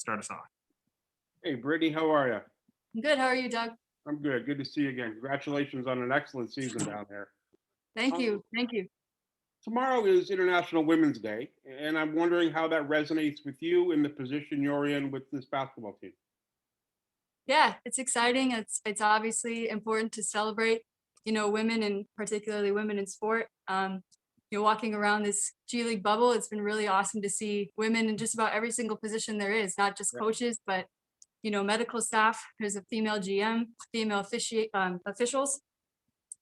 start us off. Hey, Brittni, how are you? I'm good. How are you, Doug? I'm good. Good to see you again. Congratulations on an excellent season down there. Thank you. Thank you. Tomorrow is International Women's Day, and I'm wondering how that resonates with you in the position you're in with this basketball team. Yeah, it's exciting. It's obviously important to celebrate, women and particularly women in sport. Walking around this G League bubble, it's been really awesome to see women in just about every single position there is, not just coaches, but medical staff. There's a female GM, female officials,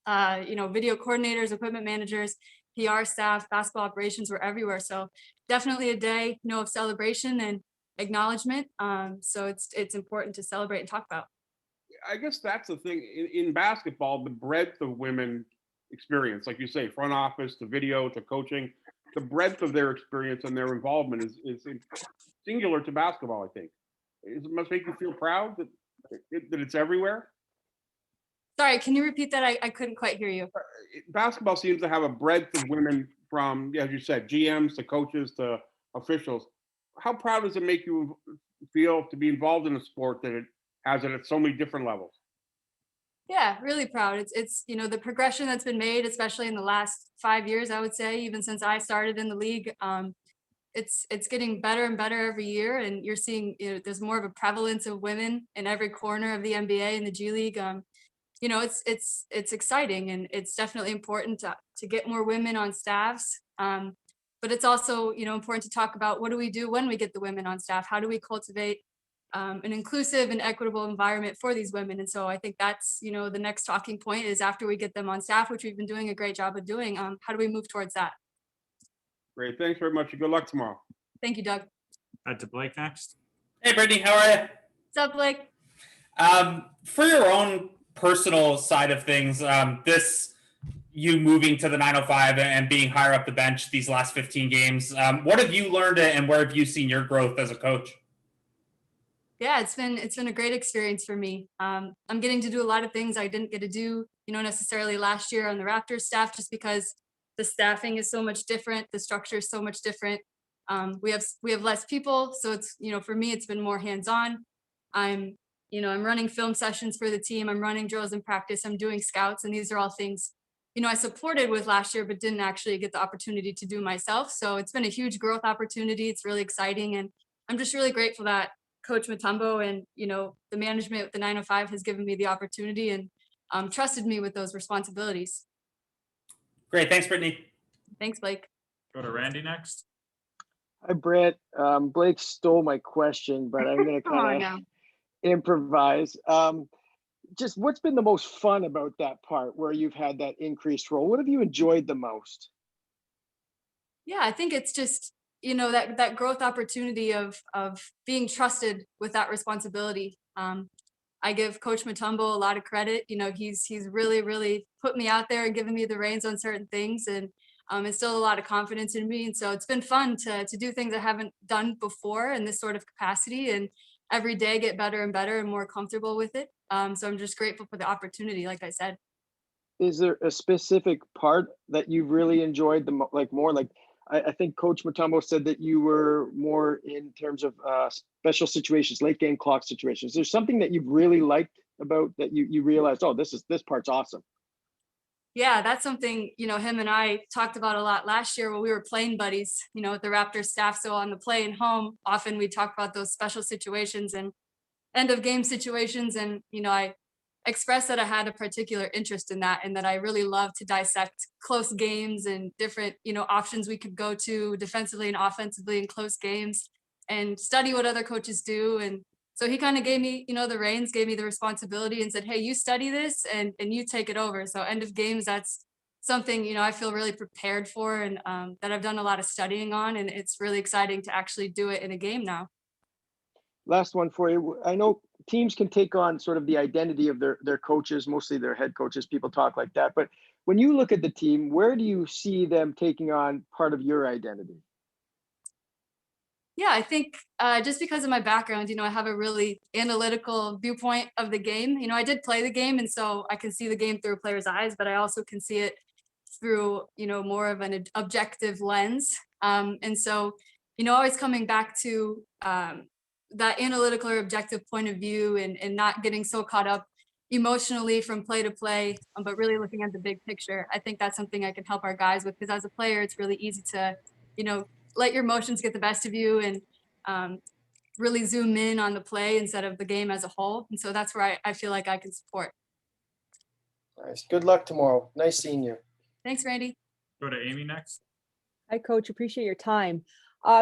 video coordinators, equipment managers, PR staff, basketball operations were everywhere. So definitely a day, of celebration and acknowledgement. So it's important to celebrate and talk about. I guess that's the thing in basketball, the breadth of women experience, like you say, front office to video to coaching, the breadth of their experience and their involvement is singular to basketball, I think. It must make you feel proud that it's everywhere. Sorry, can you repeat that? I couldn't quite hear you. Basketball seems to have a breadth of women from, as you said, GMs to coaches to officials. How proud does it make you feel to be involved in a sport that it has it at so many different levels? Yeah, really proud. It's the progression that's been made, especially in the last 5 years, I would say, even since I started in the league. It's getting better and better every year, and you're seeing there's more of a prevalence of women in every corner of the NBA and the G League. It's exciting, and it's definitely important to get more women on staffs. But it's also important to talk about what do we do when we get the women on staff? How do we cultivate an inclusive and equitable environment for these women? And so I think that's the next talking point is after we get them on staff, which we've been doing a great job of doing. How do we move towards that? Great, thanks very much, and good luck tomorrow. Thank you, Doug. To Blake next. Hey, Brittni, how are you? What's up, Blake? For your own personal side of things, you moving to the 905 and being higher up the bench these last 15 games, what have you learned and where have you seen your growth as a coach? Yeah, it's been a great experience for me. I'm getting to do a lot of things I didn't get to do, necessarily last year on the Raptors staff, just because the staffing is so much different, the structure is so much different. We have less people, so it's for me it's been more hands-on. I'm running film sessions for the team. I'm running drills in practice. I'm doing scouts, and these are all things I supported with last year, but didn't actually get the opportunity to do myself. So it's been a huge growth opportunity. It's really exciting, and I'm just really grateful that Coach Mutombo and the management with the 905 has given me the opportunity and trusted me with those responsibilities. Great, thanks, Brittni. Thanks, Blake. Go to Randy next. Hi, Britt. Blake stole my question, but I'm going to kind of improvise. Just what's been the most fun about that part where you've had that increased role? What have you enjoyed the most? Yeah, I think it's just that growth opportunity of being trusted with that responsibility. I give Coach Mutombo a lot of credit. He's really put me out there and given me the reins on certain things, and instilled a lot of confidence in me. And so it's been fun to do things I haven't done before in this sort of capacity, and every day get better and better and more comfortable with it. So I'm just grateful for the opportunity, like I said. Is there a specific part that you really enjoyed more? Like I think Coach Mutombo said that you were more in terms of special situations, late game clock situations. There's something that you've really liked about that you realized, oh, this part's awesome. Yeah, that's something, him and I talked about a lot last year when we were playing buddies, with the Raptors staff. So on the plane home, often we talk about those special situations and end of game situations. And, I expressed that I had a particular interest in that, and that I really love to dissect close games and different, options we could go to defensively and offensively in close games and study what other coaches do. And so he kind of gave me, the reins, gave me the responsibility and said, hey, you study this and you take it over. So end of games, that's something, I feel really prepared for, and that I've done a lot of studying on, and it's really exciting to actually do it in a game now. Last one for you. I know teams can take on sort of the identity of their coaches, mostly their head coaches. People talk like that. But when you look at the team, where do you see them taking on part of your identity? Yeah, I think just because of my background, I have a really analytical viewpoint of the game. I did play the game, and so I can see the game through a player's eyes, but I also can see it through, more of an objective lens. And so, always coming back to that analytical or objective point of view and not getting so caught up emotionally from play to play, but really looking at the big picture. I think that's something I can help our guys with, because as a player, it's really easy to, let your emotions get the best of you and really zoom in on the play instead of the game as a whole. And so that's where I feel like I can support. Nice. Good luck tomorrow. Nice seeing you. Thanks, Randy. Go to Amy next. Hi, Coach. Appreciate your time.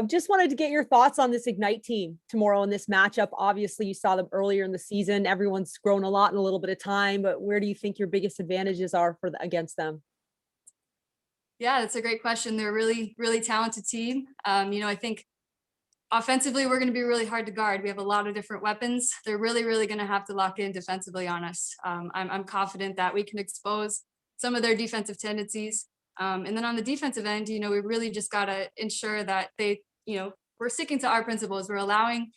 Just wanted to get your thoughts on this Ignite team tomorrow in this matchup. Obviously, you saw them earlier in the season. Everyone's grown a lot in a little bit of time, but where do you think your biggest advantages are against them? Yeah, that's a great question. They're a really, really talented team. I think offensively, we're going to be really hard to guard. We have a lot of different weapons. They're really, really going to have to lock in defensively on us. I'm confident that we can expose some of their defensive tendencies. And then on the defensive end, we really just got to ensure that we're sticking to our principles. We're allowing,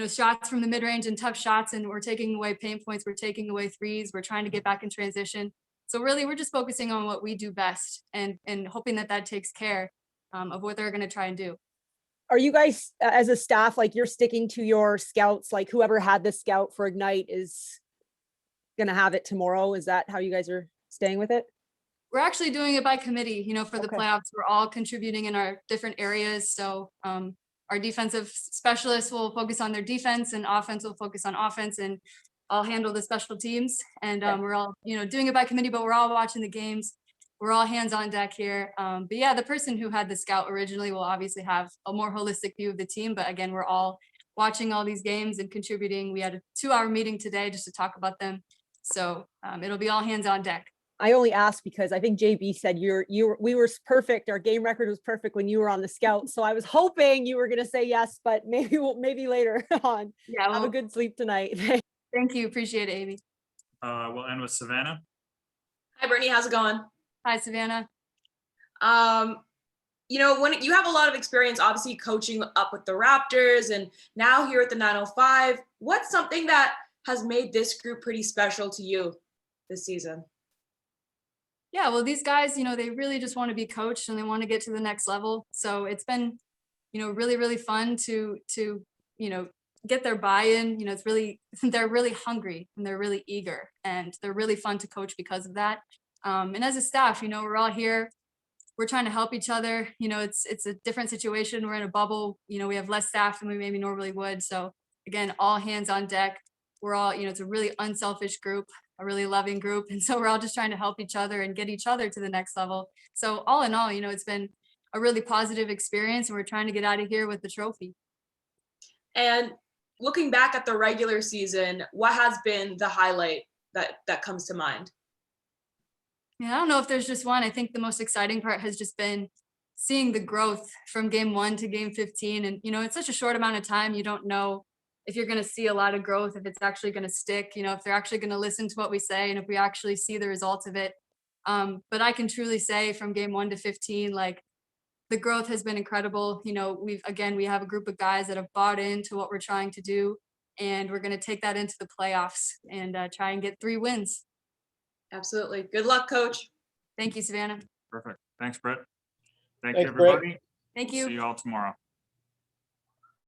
shots from the mid-range and tough shots, and we're taking away pain points. We're taking away threes. We're trying to get back in transition. So really, we're just focusing on what we do best and hoping that takes care of what they're going to try and do. Are you guys as a staff, like you're sticking to your scouts, like whoever had the scout for Ignite is going to have it tomorrow? Is that how you guys are staying with it? We're actually doing it by committee, for the Okay. playoffs. We're all contributing in our different areas. So our defensive specialists will focus on their defense and offense will focus on offense, and I'll handle the special teams. And we're all, doing it by committee, but we're all watching the games. We're all hands on deck here. But yeah, the person who had the scout originally will obviously have a more holistic view of the team. But again, we're all watching all these games and contributing. We had a 2-hour meeting today just to talk about them. So it'll be all hands on deck. I only asked because I think JB said we were perfect. Our game record was perfect when you were on the scout. So I was hoping you were going to say yes, but maybe later on. Yeah. Have Well, a good sleep tonight. thank you. Appreciate it, Amy. We'll end with Savannah. Hi, Brittni. How's it going? Hi, Savannah. When you have a lot of experience, obviously coaching up with the Raptors and now here at the 905, what's something that has made this group pretty special to you this season? Yeah, well, these guys, they really just want to be coached and they want to get to the next level. So it's been, really, really fun to get their buy-in. It's really, they're really hungry and they're really eager and they're really fun to coach because of that. And as a staff, we're all here. We're trying to help each other. It's a different situation. We're in a bubble. We have less staff than we maybe normally would. So again, all hands on deck. We're all, it's a really unselfish group, a really loving group. And so we're all just trying to help each other and get each other to the next level. So all in all, it's been a really positive experience and we're trying to get out of here with the trophy. And looking back at the regular season, what has been the highlight that comes to mind? Yeah, I don't know if there's just one. I think the most exciting part has just been seeing the growth from game 1 to game 15. And, it's such a short amount of time. You don't know if you're going to see a lot of growth, if it's actually going to stick, if they're actually going to listen to what we say and if we actually see the results of it. But I can truly say from game 1 to 15, like the growth has been incredible. We have a group of guys that have bought into what we're trying to do, and we're going to take that into the playoffs and try and get 3 wins. Absolutely. Good luck, Coach. Thank you, Savannah. Perfect. Thanks, Britt. Thank Thanks, you, Britt. everybody. Thank you. See you all tomorrow.